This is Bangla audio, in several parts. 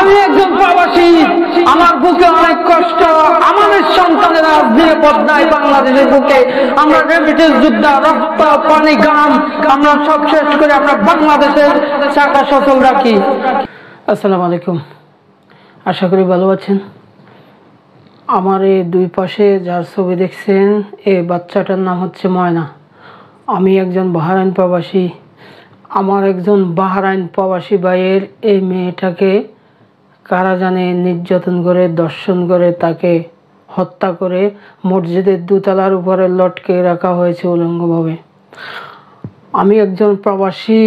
আমি একজন প্রবাসী, আমার বুকে অনেক কষ্ট, আমাদের সন্তানেরা নিরাপদ নাই বাংলাদেশের বুকে। আমরা রেমিটেন্স যোদ্ধা, রক্ত পানি ঘাম আমরা সব শেষ করে আমরা বাংলাদেশের চাকা সচল রাখি। আসসালামু আলাইকুম, আশা করি ভালো আছেন। আমার এই দুই পাশে যার ছবি দেখছেন, এই বাচ্চাটার নাম হচ্ছে ময়না। আমি একজন বাহরাইন প্রবাসী। আমার একজন বাহরাইন প্রবাসী ভাইয়ের এই মেয়েটাকে কারা জানে নির্যাতন করে, দর্শন করে, তাকে হত্যা করে মসজিদের দোতলার উপরে লটকে রাখা হয়েছে উলঙ্গভাবে। আমি একজন প্রবাসী।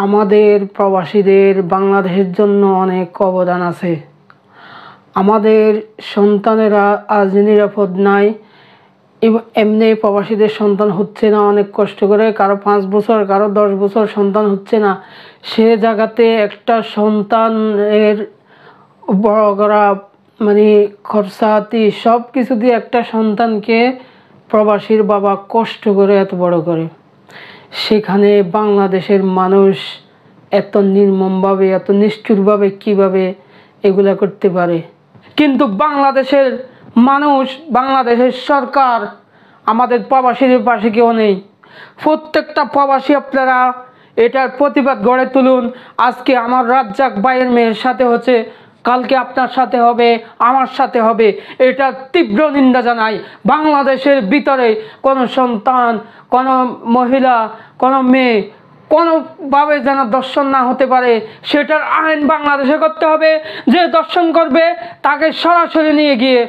আমাদের প্রবাসীদের বাংলাদেশের জন্য অনেক অবদান আছে। আমাদের সন্তানেরা আজ নিরাপদ নাই। এমনি প্রবাসীদের সন্তান হচ্ছে না, অনেক কষ্ট করে, কারো 5 বছর, কারো 10 বছর সন্তান হচ্ছে না। সে জায়গাতে একটা সন্তানের বড় করা মানে খরচাতি সব কিছু দিয়ে একটা সন্তানকে প্রবাসীর বাবা কষ্ট করে এত বড় করে। সেখানে বাংলাদেশের মানুষ এত নির্মমভাবে, এত নিষ্ঠুরভাবে কিভাবে এগুলা করতে পারে? কিন্তু বাংলাদেশের মানুষ, বাংলাদেশের সরকার আমাদের প্রবাসীদের পাশে কেউ নেই। প্রত্যেকটা প্রবাসী আপনারা এটার প্রতিবাদ গড়ে তুলুন। আজকে আমার রাজ্জাক ভাইয়ের মেয়ের সাথে হচ্ছে, কালকে আপনার সাথে হবে, আমার সাথে হবে। এটা তীব্র নিন্দা জানাই। বাংলাদেশের ভিতরে কোনো সন্তান, কোনো মহিলা, কোনো মেয়ে কোনোভাবে যেন দর্শন না হতে পারে, সেটার আইন বাংলাদেশে করতে হবে। যে দর্শন করবে তাকে সরাসরি নিয়ে গিয়ে